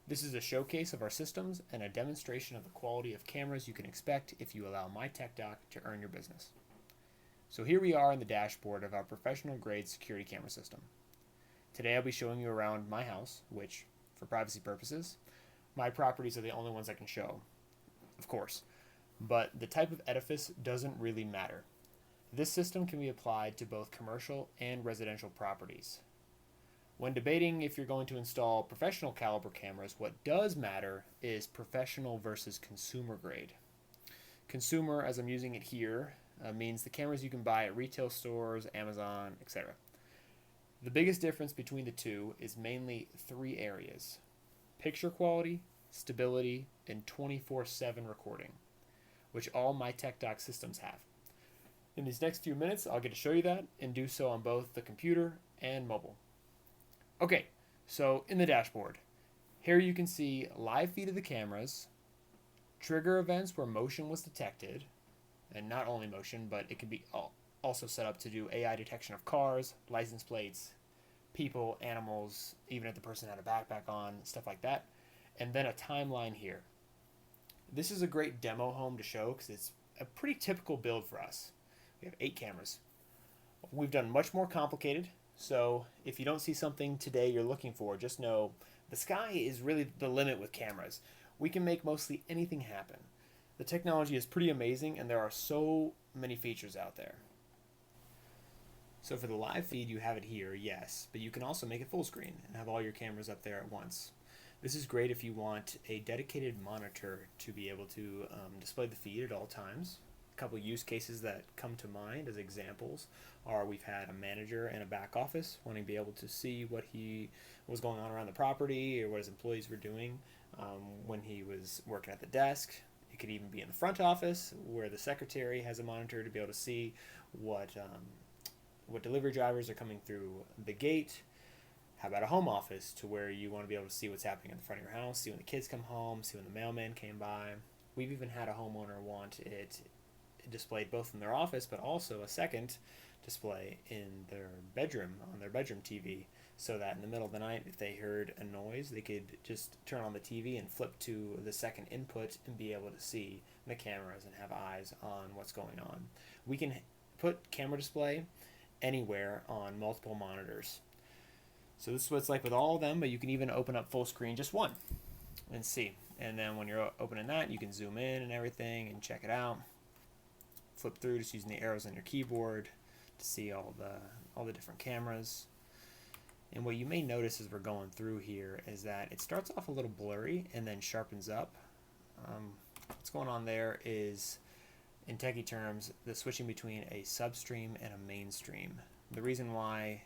This is a showcase of our systems and a demonstration of the quality of cameras you can expect if you allow my Tech Doc to earn your business. So here we are in the dashboard of our professional grade security camera system. Today I'll be showing you around my house, which, for privacy purposes, my properties are the only ones I can show, of course, but the type of edifice doesn't really matter. This system can be applied to both commercial and residential properties. When debating if you're going to install professional caliber cameras, what does matter is professional versus consumer grade. Consumer, as I'm using it here, means the cameras you can buy at retail stores, Amazon, etc. The biggest difference between the two is mainly three areas: picture quality, stability, and 24/7 recording, which all my Tech Doc systems have. In these next few minutes, I'll get to show you that and do so on both the computer and mobile. Okay, so in the dashboard, here you can see live feed of the cameras, trigger events where motion was detected, and not only motion, but it can be also set up to do AI detection of cars, license plates, people, animals, even if the person had a backpack on, stuff like that, and then a timeline here. This is a great demo home to show because it's a pretty typical build for us. We have 8 cameras. We've done much more complicated, so if you don't see something today you're looking for, just know the sky is really the limit with cameras. We can make mostly anything happen. The technology is pretty amazing and there are so many features out there. So for the live feed, you have it here, yes, but you can also make it full screen and have all your cameras up there at once. This is great if you want a dedicated monitor to be able to display the feed at all times. A couple use cases that come to mind as examples are we've had a manager in a back office wanting to be able to see what was going on around the property or what his employees were doing when he was working at the desk. It could even be in the front office where the secretary has a monitor to be able to see what delivery drivers are coming through the gate. How about a home office to where you want to be able to see what's happening in the front of your house, see when the kids come home, see when the mailman came by. We've even had a homeowner want it displayed both in their office but also a second display in their bedroom on their bedroom TV, so that in the middle of the night if they heard a noise they could just turn on the TV and flip to the second input and be able to see the cameras and have eyes on what's going on. We can put camera display anywhere on multiple monitors. So this is what it's like with all of them, but you can even open up full screen just one and see. And then when you're opening that, you can zoom in and everything and check it out. Flip through just using the arrows on your keyboard to see all the different cameras. And what you may notice as we're going through here is that it starts off a little blurry and then sharpens up. What's going on there is, in techie terms, the switching between a substream and a mainstream. The reason why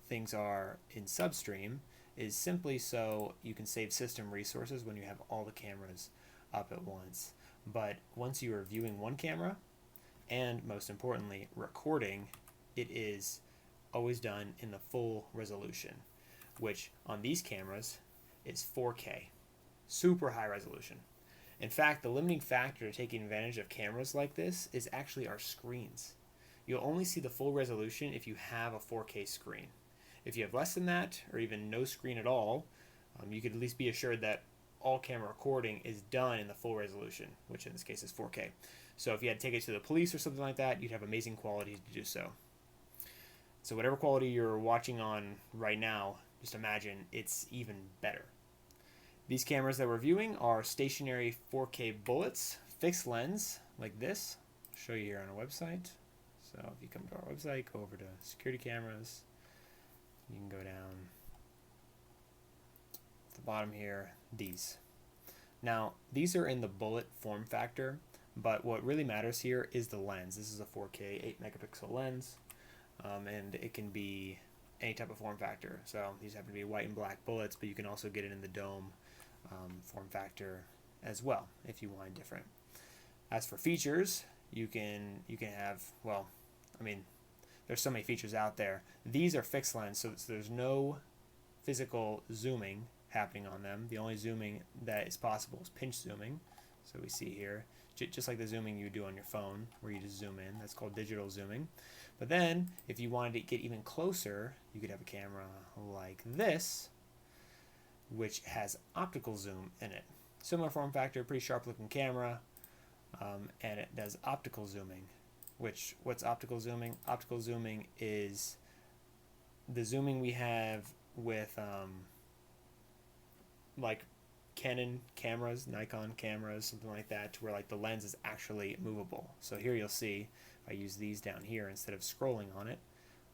things are in substream is simply so you can save system resources when you have all the cameras up at once. But once you are viewing one camera, and most importantly, recording, it is always done in the full resolution, which on these cameras is 4K, super high resolution. In fact, the limiting factor to taking advantage of cameras like this is actually our screens. You'll only see the full resolution if you have a 4K screen. If you have less than that, or even no screen at all, you could at least be assured that all camera recording is done in the full resolution, which in this case is 4K. So if you had to take it to the police or something like that, you'd have amazing quality to do so. So whatever quality you're watching on right now, just imagine it's even better. These cameras that we're viewing are stationary 4K bullets, fixed lens, like this. I'll show you here on our website. So if you come to our website, go over to security cameras, you can go down at the bottom here, these. Now, these are in the bullet form factor, but what really matters here is the lens. This is a 4K 8 megapixel lens, and it can be any type of form factor. So these happen to be white and black bullets, but you can also get it in the dome form factor as well if you want different. As for features, you can have, well, I mean, there's so many features out there. These are fixed lens, so there's no physical zooming happening on them. The only zooming that is possible is pinch zooming. So we see here, just like the zooming you do on your phone, where you just zoom in. That's called digital zooming. But then, if you wanted to get even closer, you could have a camera like this, which has optical zoom in it. Similar form factor, pretty sharp looking camera, and it does optical zooming. What's optical zooming? Optical zooming is the zooming we have with like Canon cameras, Nikon cameras, something like that, to where like the lens is actually movable. So here you'll see, if I use these down here instead of scrolling on it,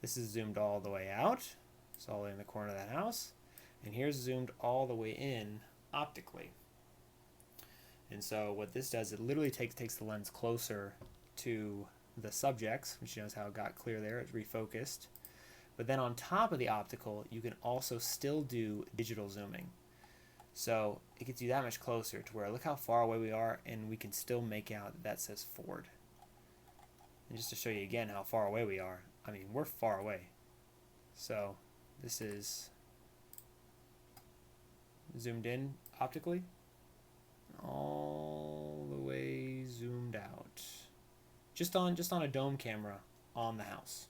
this is zoomed all the way out. It's all the way in the corner of that house. And here's zoomed all the way in optically. And so what this does, it literally takes the lens closer to the subjects, which shows how it got clear there. It's refocused. But then on top of the optical, you can also still do digital zooming. So it gets you that much closer to where look how far away we are, and we can still make out that says Ford. And just to show you again how far away we are, I mean, we're far away. So this is zoomed in optically, all the way zoomed out. Just on a dome camera on the house.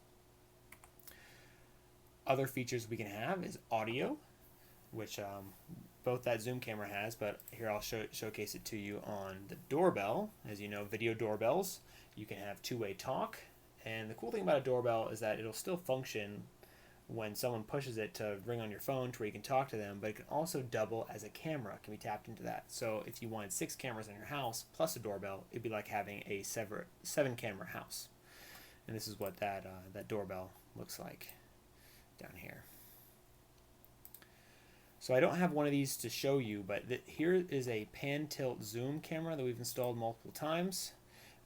Other features we can have is audio, which both that zoom camera has, but here I'll showcase it to you on the doorbell. As you know, video doorbells, you can have two-way talk, and the cool thing about a doorbell is that it'll still function when someone pushes it to ring on your phone to where you can talk to them, but it can also double as a camera. It can be tapped into that. So if you wanted 6 cameras in your house plus a doorbell, it'd be like having a 7-camera house. And this is what that doorbell looks like down here. So I don't have one of these to show you, but here is a pan tilt zoom camera that we've installed multiple times.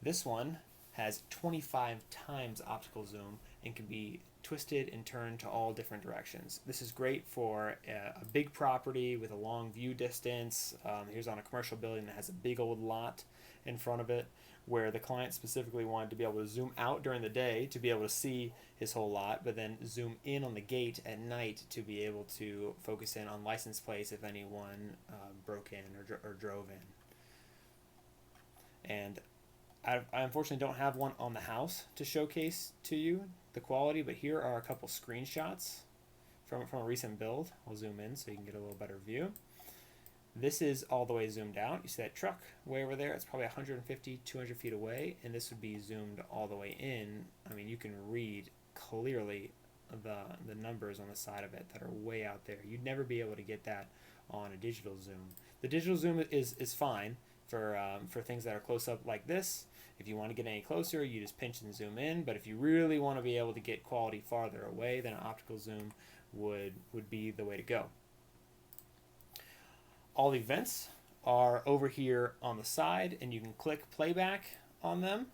This one has 25 times optical zoom and can be twisted and turned to all different directions. This is great for a big property with a long view distance. Here's on a commercial building that has a big old lot in front of it, where the client specifically wanted to be able to zoom out during the day to be able to see his whole lot, but then zoom in on the gate at night to be able to focus in on license plates if anyone broke in or drove in. And I unfortunately don't have one on the house to showcase to you the quality, but here are a couple screenshots from a recent build. I'll zoom in so you can get a little better view. This is all the way zoomed out. You see that truck way over there? It's probably 150, 200 feet away, and this would be zoomed all the way in. I mean, you can read clearly the numbers on the side of it that are way out there. You'd never be able to get that on a digital zoom. The digital zoom is fine for things that are close up like this. If you want to get any closer, you just pinch and zoom in. But if you really want to be able to get quality farther away, then an optical zoom would be the way to go. All the events are over here on the side, and you can click playback on them.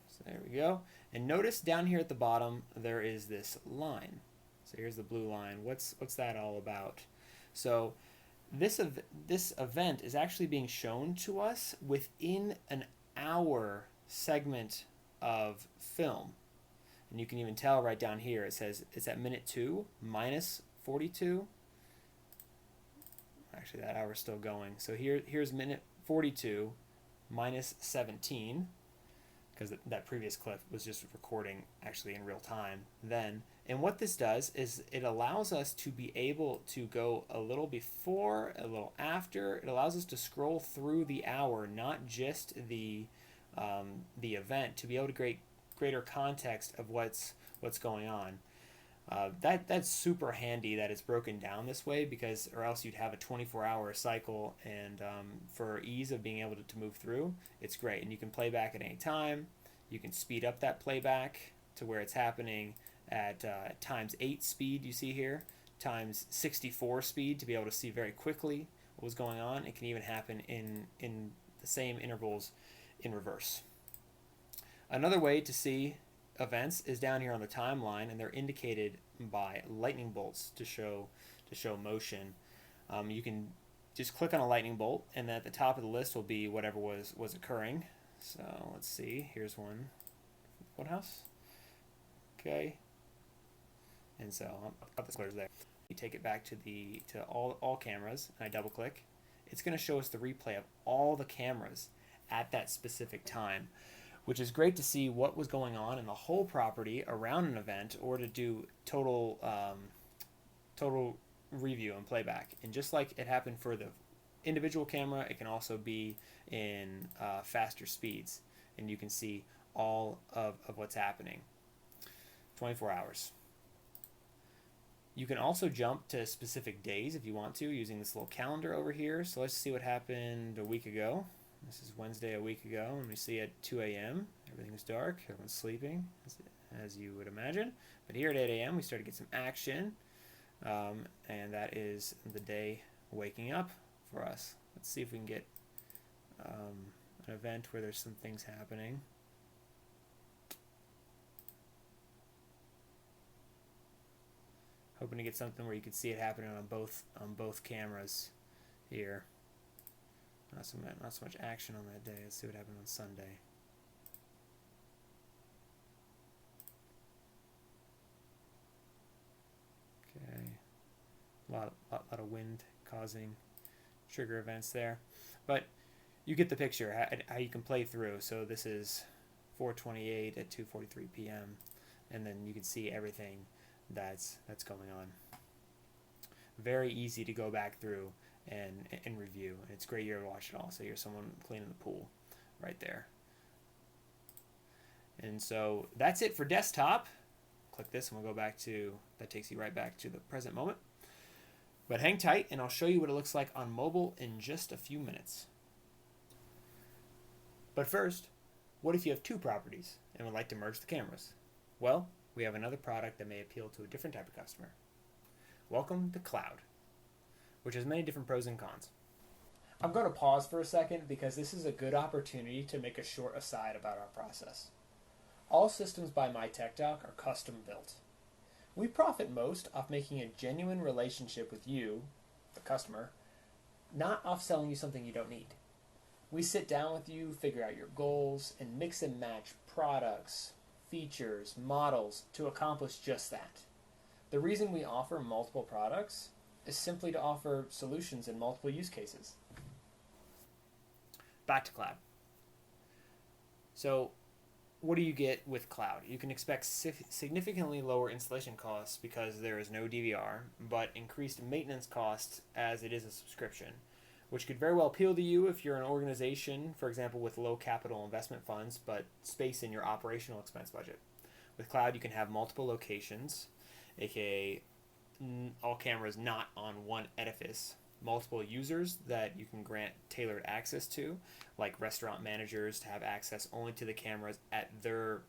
So there we go. And notice down here at the bottom there is this line. So here's the blue line. What's that all about? So this event is actually being shown to us within an hour segment of film. And you can even tell right down here, it says it's at minute 2 minus 42. Actually, that hour's still going. So here's minute 42 minus 17, because that previous clip was just recording actually in real time then. And what this does is it allows us to be able to go a little before, a little after. It allows us to scroll through the hour, not just the event, to be able to create greater context of what's going on. That's super handy that it's broken down this way, because or else you'd have a 24-hour cycle, and for ease of being able to move through, it's great. And you can play back at any time. You can speed up that playback to where it's happening at times 8 speed, you see here, times 64 speed, to be able to see very quickly what was going on. It can even happen in the same intervals in reverse. Another way to see events is down here on the timeline, and they're indicated by lightning bolts to show motion. You can just click on a lightning bolt, and then at the top of the list will be whatever was occurring. So let's see, here's one, courthouse. Okay, and so I've got the squares there. You take it back to all cameras, and I double click. It's going to show us the replay of all the cameras at that specific time, which is great to see what was going on in the whole property around an event, or to do total total review and playback. And just like it happened for the individual camera, it can also be in faster speeds, and you can see all of what's happening. 24 hours. You can also jump to specific days if you want to using this little calendar over here. So let's see what happened a week ago. This is Wednesday a week ago, and we see at 2 a.m. everything's dark, everyone's sleeping, as you would imagine. But here at 8 a.m. we start to get some action, and that is the day waking up for us. Let's see if we can get an event where there's some things happening. Hoping to get something where you can see it happening on both cameras here. Not so much action on that day. Let's see what happened on Sunday. Okay, a lot of wind causing trigger events there, but you get the picture how you can play through. So this is 4:28 at 2:43 p.m. and then you can see everything that's going on. Very easy to go back through and review, and it's great here to watch it all. So here's someone cleaning the pool right there. And so that's it for desktop. Click this and we'll go back to, that takes you right back to the present moment. But hang tight and I'll show you what it looks like on mobile in just a few minutes. But first, what if you have two properties and would like to merge the cameras? Well, we have another product that may appeal to a different type of customer. Welcome to Cloud, which has many different pros and cons. I'm going to pause for a second because this is a good opportunity to make a short aside about our process. All systems by my Tech Doc are custom built. We profit most off making a genuine relationship with you, the customer, not off selling you something you don't need. We sit down with you, figure out your goals, and mix and match products, features, models to accomplish just that. The reason we offer multiple products is simply to offer solutions in multiple use cases. Back to Cloud. So, what do you get with Cloud? You can expect significantly lower installation costs because there is no DVR, but increased maintenance costs as it is a subscription, which could very well appeal to you if you're an organization, for example, with low capital investment funds, but space in your operational expense budget. With Cloud, you can have multiple locations, aka all cameras not on one edifice, multiple users that you can grant tailored access to, like restaurant managers to have access only to the cameras at their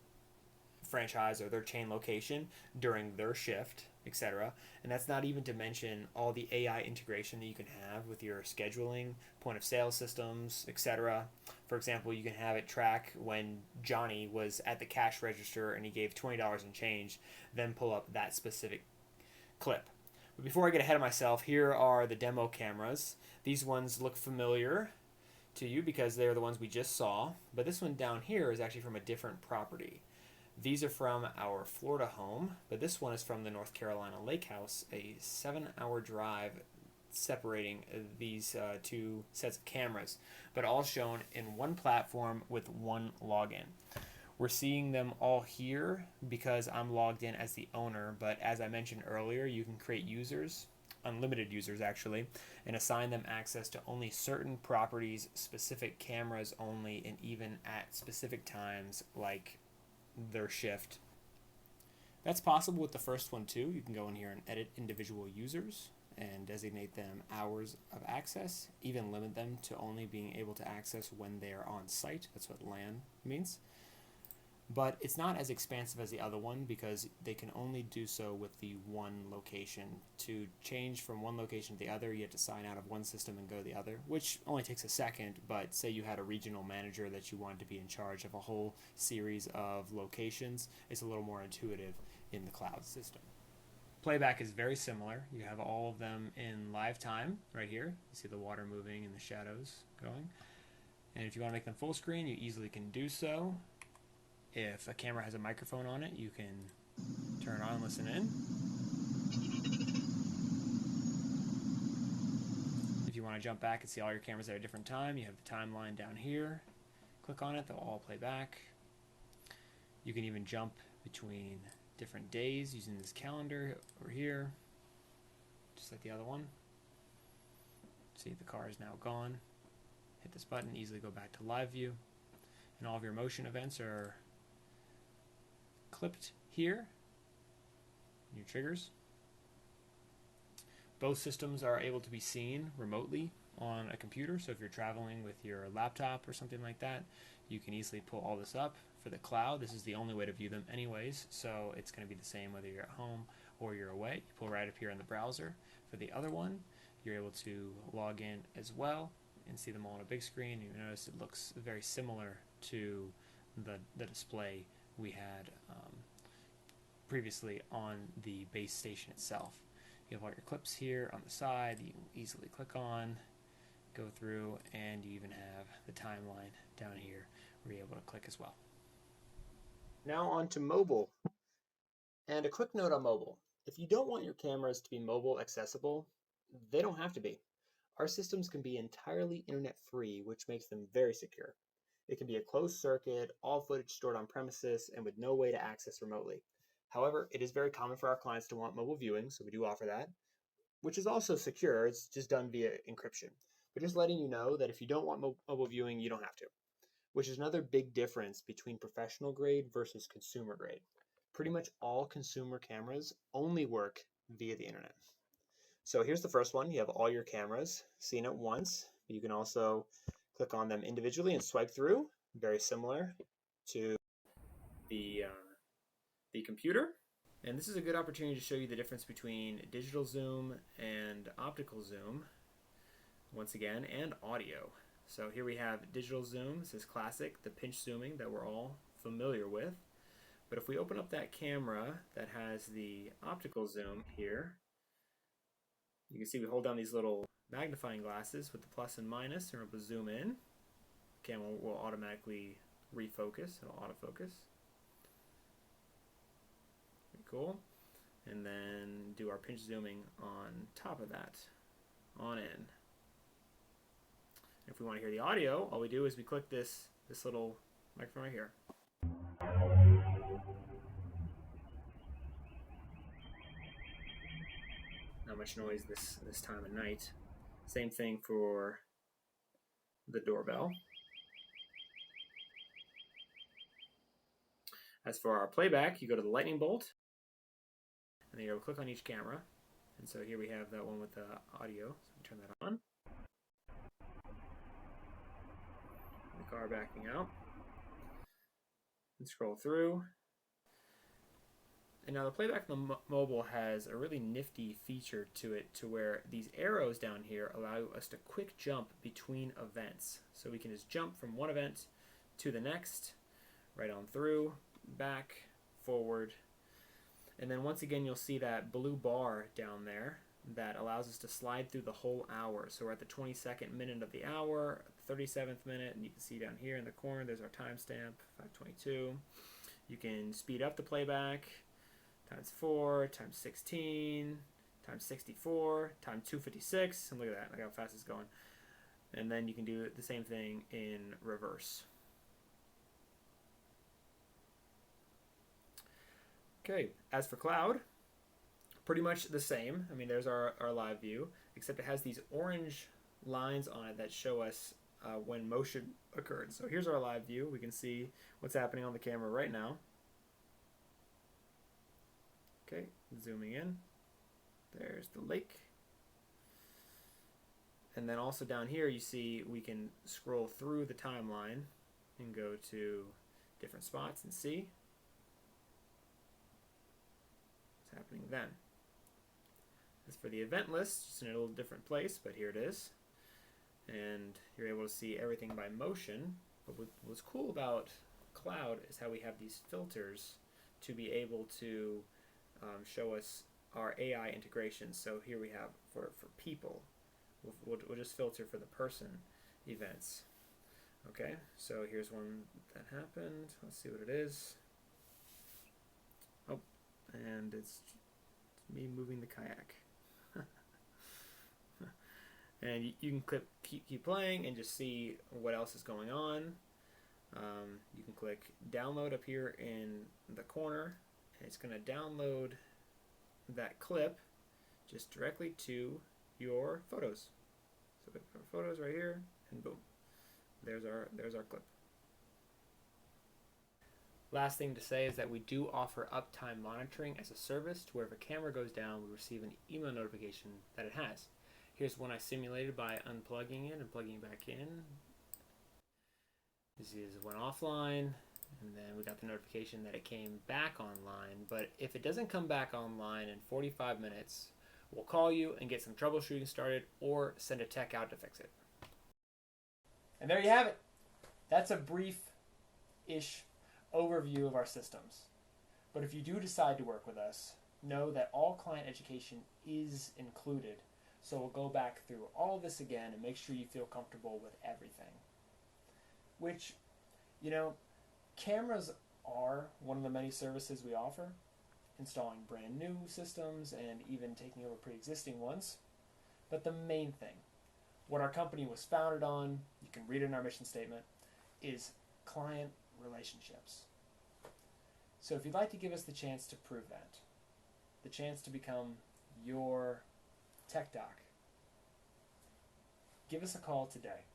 franchise or their chain location during their shift, etc. And that's not even to mention all the AI integration that you can have with your scheduling, point of sale systems, etc. For example, you can have it track when Johnny was at the cash register and he gave $20 in change, then pull up that specific clip. But before I get ahead of myself, here are the demo cameras. These ones look familiar to you because they're the ones we just saw, but this one down here is actually from a different property. These are from our Florida home, but this one is from the North Carolina lake house, a 7-hour drive separating these two sets of cameras, but all shown in one platform with one login. We're seeing them all here because I'm logged in as the owner, but as I mentioned earlier, you can create users, unlimited users actually, and assign them access to only certain properties, specific cameras only, and even at specific times like their shift. That's possible with the first one too. You can go in here and edit individual users and designate them hours of access, even limit them to only being able to access when they are on site. That's what LAN means. But it's not as expansive as the other one because they can only do so with the one location. To change from one location to the other, you have to sign out of one system and go to the other, which only takes a second, but say you had a regional manager that you wanted to be in charge of a whole series of locations, it's a little more intuitive in the cloud system. Playback is very similar. You have all of them in live time right here. You see the water moving and the shadows going. And if you want to make them full screen, you easily can do so. If a camera has a microphone on it, you can turn on and listen in. If you want to jump back and see all your cameras at a different time, you have the timeline down here. Click on it, they'll all play back. You can even jump between different days using this calendar over here. just like the other one. See, the car is now gone. Hit this button, easily go back to live view, and all of your motion events are clipped here, your triggers. Both systems are able to be seen remotely on a computer, so if you're traveling with your laptop or something like that, you can easily pull all this up. For the cloud, this is the only way to view them anyways, so it's going to be the same whether you're at home or you're away. You pull right up here in the browser. For the other one, you're able to log in as well and see them all on a big screen. You notice it looks very similar to the display we had previously on the base station itself. You have all your clips here on the side that you can easily click on, go through, and you even have the timeline down here where you're able to click as well. Now on to mobile. And a quick note on mobile. If you don't want your cameras to be mobile accessible, they don't have to be. Our systems can be entirely internet free, which makes them very secure. It can be a closed circuit, all footage stored on premises, and with no way to access remotely. However, it is very common for our clients to want mobile viewing, so we do offer that, which is also secure. It's just done via encryption. But just letting you know that if you don't want mobile viewing, you don't have to, which is another big difference between professional grade versus consumer grade. Pretty much all consumer cameras only work via the internet. So here's the first one. You have all your cameras seen at once. You can also click on them individually and swipe through, very similar to the computer. And this is a good opportunity to show you the difference between digital zoom and optical zoom, once again, and audio. So here we have digital zoom. This is classic, the pinch zooming that we're all familiar with. But if we open up that camera that has the optical zoom here, you can see we hold down these little magnifying glasses with the plus and minus, and we're able to zoom in. The camera will automatically refocus, it'll autofocus. Pretty cool. And then do our pinch zooming on top of that, on in. If we want to hear the audio, all we do is we click this little microphone right here. Not much noise this time of night. Same thing for the doorbell. As for our playback, you go to the lightning bolt, and then you'll click on each camera. And so here we have that one with the audio. So we turn that on. The car backing out. And scroll through. And now the playback on the mobile has a really nifty feature to it, to where these arrows down here allow us to quick jump between events. So we can just jump from one event to the next, right on through, back, forward. And then once again, you'll see that blue bar down there that allows us to slide through the whole hour. So we're at the 22nd minute of the hour, 37th minute, and you can see down here in the corner, there's our timestamp, 5:22. You can speed up the playback, times 4, times 16, times 64, times 256, and look at that, look how fast it's going. And then you can do the same thing in reverse. Okay, as for cloud, pretty much the same. I mean, there's our live view, except it has these orange lines on it that show us when motion occurred. So here's our live view. We can see what's happening on the camera right now. Okay, zooming in. There's the lake. And then also down here you see we can scroll through the timeline and go to different spots and see what's happening then. As for the event list, it's in a little different place, but here it is. And you're able to see everything by motion. But what's cool about cloud is how we have these filters to be able to show us our AI integrations. So here we have for people, we'll just filter for the person events. Okay, so here's one that happened. Let's see what it is. Oh, and it's me moving the kayak. And you can keep playing and just see what else is going on. You can click download up here in the corner. It's going to download that clip just directly to your photos. So we have our photos right here, and boom, there's our clip. Last thing to say is that we do offer uptime monitoring as a service to where if a camera goes down, we receive an email notification that it has. Here's one I simulated by unplugging it and plugging it back in. This is went offline, and then we got the notification that it came back online. But if it doesn't come back online in 45 minutes, we'll call you and get some troubleshooting started or send a tech out to fix it. And there you have it. That's a brief-ish overview of our systems. But if you do decide to work with us, know that all client education is included. So we'll go back through all of this again and make sure you feel comfortable with everything. Which, cameras are one of the many services we offer, installing brand new systems and even taking over pre-existing ones. But the main thing, what our company was founded on, you can read it in our mission statement, is client relationships. So if you'd like to give us the chance to prove that, the chance to become your Tech Doc, give us a call today.